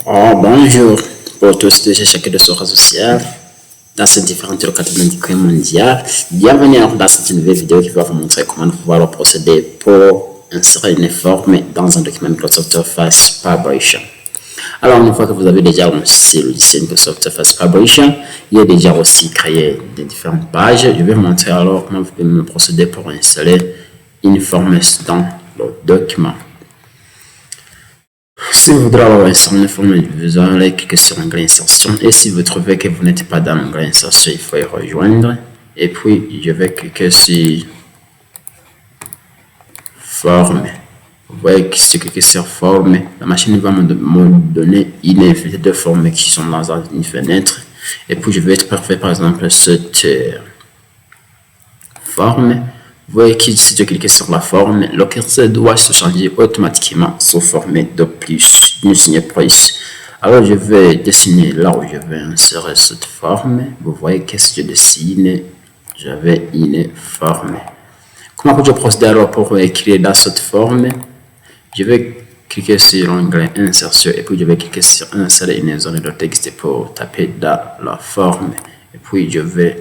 Oh, bonjour pour tous de chacun de ce réseau social dans ces différentes localités mondiales. Bienvenue dans cette nouvelle vidéo qui va vous montrer comment pouvoir procéder pour insérer une forme dans un document Microsoft Office PowerPoint. Alors, une fois que vous avez déjà lancé le logiciel Microsoft Office PowerPoint, il y a déjà aussi créé des différentes pages. Je vais vous montrer alors comment vous pouvez procéder pour installer une forme dans le document. Si vous voudrez avoir une forme, vous allez cliquer sur l'onglet insertion, et si vous trouvez que vous n'êtes pas dans l'onglet insertion, il faut y rejoindre, et puis je vais cliquer sur forme. Vous voyez que si je clique sur forme, la machine va me donner une infinité de formes qui sont dans une fenêtre, et puis je vais faire par exemple cette forme. Vous voyez que si je clique sur la forme, le curseur doit se changer automatiquement sous forme de plus, d'une signe plus. Alors je vais dessiner là où je vais insérer cette forme. Vous voyez que si je dessine, j'avais une forme. Comment je procède alors pour écrire dans cette forme? Je vais cliquer sur l'onglet insertion et puis je vais cliquer sur insérer une zone de texte pour taper dans la forme. Et puis je vais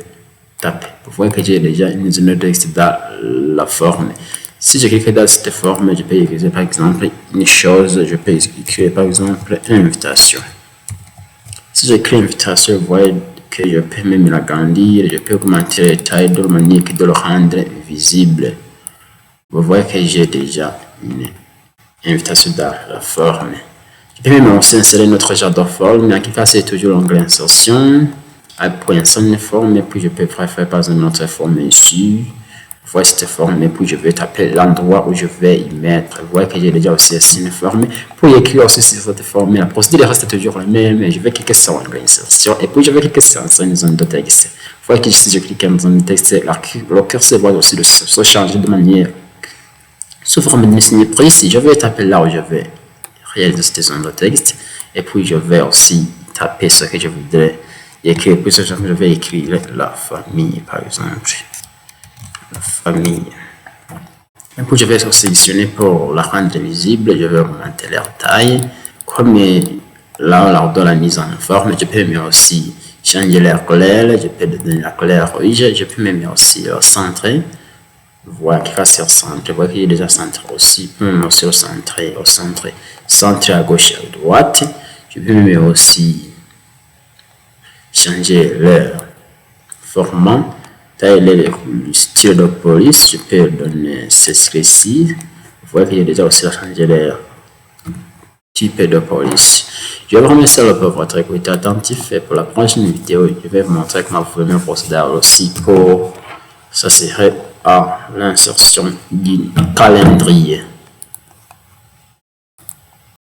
taper. Vous voyez que j'ai déjà une zone de texte dans la forme. Si je clique dans cette forme, je peux écrire par exemple une chose. Je peux écrire par exemple invitation. Si j'écris invitation, vous voyez que je peux même l'agrandir, je peux augmenter la taille de manière de le rendre visible. Vous voyez que j'ai déjà une invitation dans la forme. Je peux même aussi insérer notre genre de forme. En tout cas, c'est toujours l'onglet insertion. Pour insérer une forme, et puis je peux faire par exemple notre forme ici. Vous voyez cette forme, et puis je vais taper l'endroit où je vais y mettre. Vous voyez que j'ai déjà aussi une forme. Pour écrire aussi sur cette forme, la procédure reste toujours la même. Je vais cliquer sur l'onglet insertion, et puis je vais cliquer sur une zone de texte. Vous voyez que si je clique en zone de texte, le curseur va aussi se changer de manière sous forme de signe précis. Je vais taper là où je vais réaliser cette zone de texte, et puis je vais aussi taper ce que je voudrais écrire. Puis je vais écrire la famille par exemple. La famille. Et puis je vais sélectionner pour la rendre visible. Je vais augmenter leur taille. Comme là, lors de la mise en forme, je peux même aussi changer leur couleur. Je peux donner la couleur rouge. Je peux même aussi centrer. Voilà, sur centre. Vous voyez qu'il est déjà centré aussi. Je peux même aussi centrer à gauche et à droite. Je peux même aussi changer leur format, le style de police. Je peux donner ceci. Vous voyez qu'il y a déjà aussi changé leur type de police. Je vous remercie pour votre écoute attentif, et pour la prochaine vidéo, je vais vous montrer comment vous pouvez procéder aussi pour ça serait à l'insertion du calendrier.